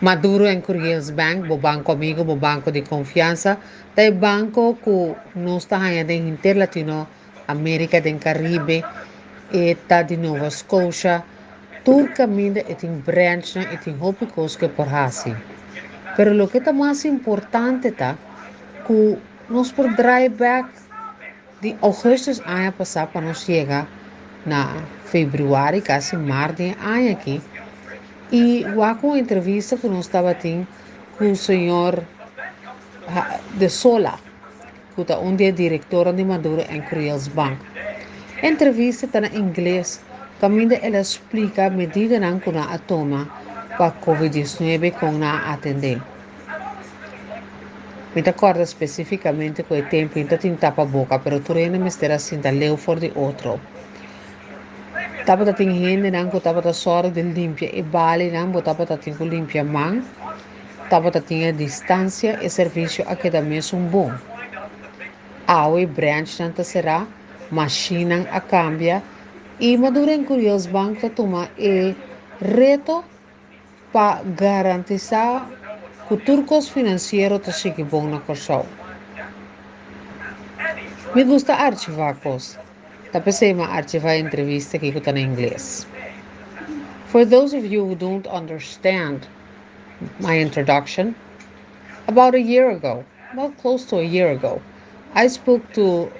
Maduro en Curiels Bank, bo banco amigo, bo banco de confianza, dai banco que não está ainda em Inter Latino América, den Caribe, e tá de Nova Scotia, turcamente e tem branch e tem hopi que por hasi. Pero lo que está mais importante tá, que nós por drive back de agosto ano passado para nós chegar na fevereiro, quase março de ano aqui, e lá com a entrevista que nós estava tendo com o senhor de Sola, que é um dia diretor de Maduro em Creels Bank. A entrevista está em inglês, também ela explica a medida que a toma para a Covid-19 com a atender. Me acordo especificamente com o tempo em que tapa a boca, pero tu reina me estera assim da leu for de outro. Tapa da ting gente não que tapa da sorte de limpia e bale não botava da ting limpia man. Tapa da tinha distância e serviço a que da mesmo bom. Aue branch nanta será, machina a cambia e madura em Curios Banco toma e reto para garantizar que o turcos financeiro te chegue bom na corção. Me gusta archivar coisas. Tá pensei uma archivar entrevista que está em inglês. For those of you who don't understand my introduction, about close to a year ago, I spoke to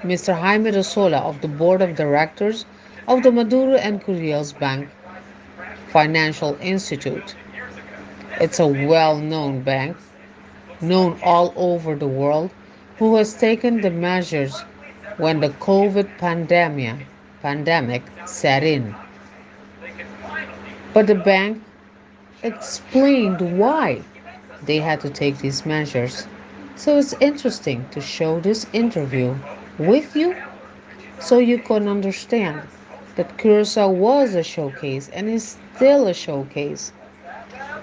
Mr. Jaime Rosola of the board of directors of the Maduro and Curiels Bank Financial Institute. It's a well known bank, known all over the world, who has taken the measures when the pandemic set in. But the bank explained why they had to take these measures. So it's interesting to show this interview with you so you can understand that Curacao was a showcase and is still a showcase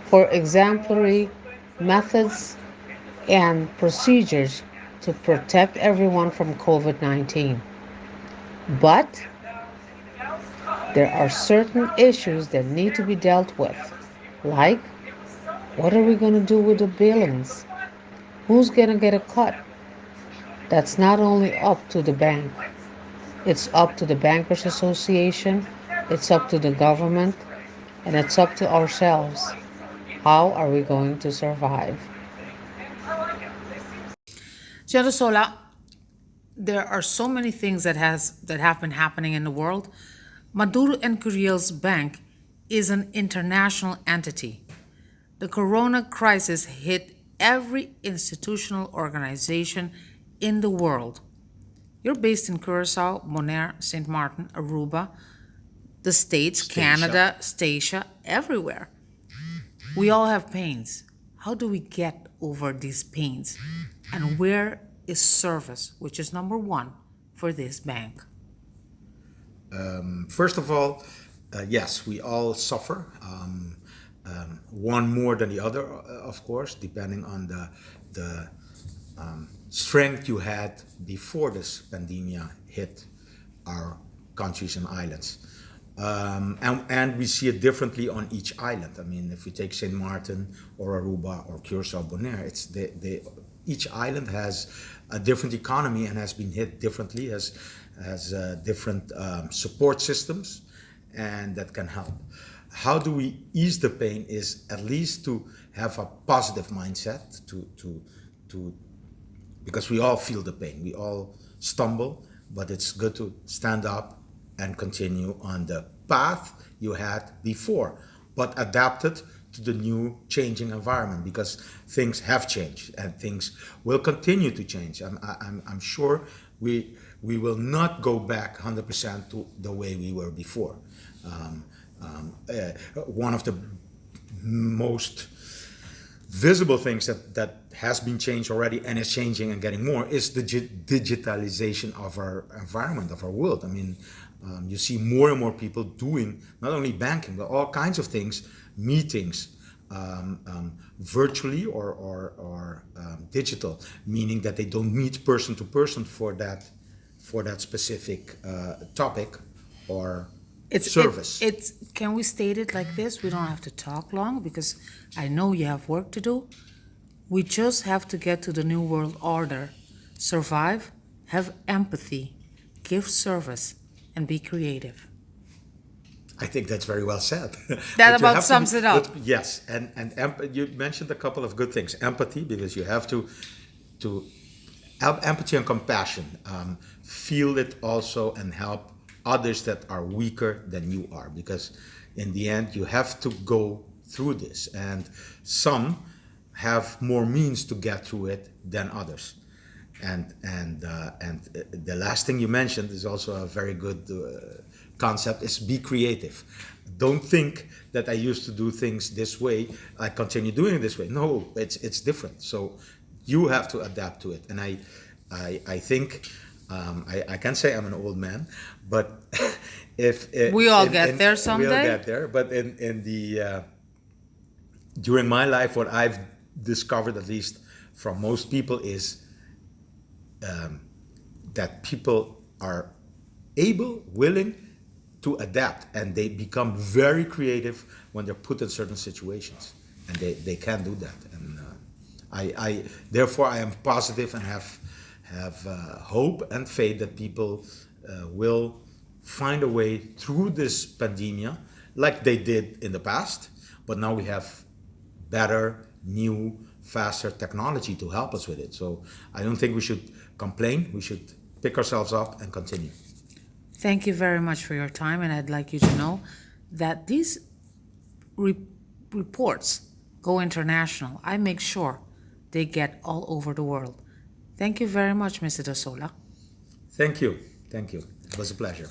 for exemplary methods and procedures to protect everyone from COVID 19. But there are certain issues that need to be dealt with, like what are we going to do with the billings? Who's going to get a cut? That's not only up to the bank, it's up to the Bankers Association, it's up to the government, and it's up to ourselves. How are we going to survive? Senator Sola, there are so many things that have been happening in the world. Maduro and Curiel's bank is an international entity. The corona crisis hit every institutional organization in the world. You're based in Curacao, Bonaire, St. Martin, Aruba, the States, Canada, Statia, everywhere. We all have pains. How do we get over these pains? And where is service, which is number one for this bank? First of all, yes, we all suffer. One more than the other, of course, depending on the strength you had before this pandemia hit our countries and islands. And we see it differently on each island. I mean, if we take St. Martin or Aruba or Curacao, Bonaire, each island has a different economy and has been hit differently, has different support systems, and that can help. How do we ease the pain is at least to have a positive mindset to because we all feel the pain, we all stumble, but it's good to stand up and continue on the path you had before, but adapted to the new changing environment because things have changed and things will continue to change. I'm sure we will not go back 100% to the way we were before. One of the most visible things that has been changed already and is changing and getting more is the digitalization of our environment, of our world. I mean, you see more and more people doing not only banking, but all kinds of things, meetings, virtually or digital, meaning that they don't meet person to person for that specific topic or service. It's can we state it like this? We don't have to talk long because I know you have work to do. We just have to get to the new world order. Survive, have empathy, give service, and be creative. I think that's very well said. That But you about have to be, sums it up. yes, you mentioned a couple of good things. Empathy, because you have to have empathy and compassion. Feel it also and help others that are weaker than you are, because in the end you have to go through this, and some have more means to get through it than others. And the last thing you mentioned is also a very good concept: is be creative. Don't think that I used to do things this way, I continue doing it this way. No, it's different. So you have to adapt to it. And I think I can say I'm an old man, but if We all get there we'll someday. get there. But in the during my life, what I've discovered, at least from most people, is that people are able, willing to adapt, and they become very creative when they're put in certain situations, and they can do that. And I therefore I am positive and have hope and faith that people will find a way through this pandemia, like they did in the past. But now we have better, new, faster technology to help us with it. So I don't think we should complain. We should pick ourselves up and continue. Thank you very much for your time, and I'd like you to know that these re- reports go international. I make sure they get all over the world. Thank you very much, Mr. De Sola. Thank you. Thank you. It was a pleasure.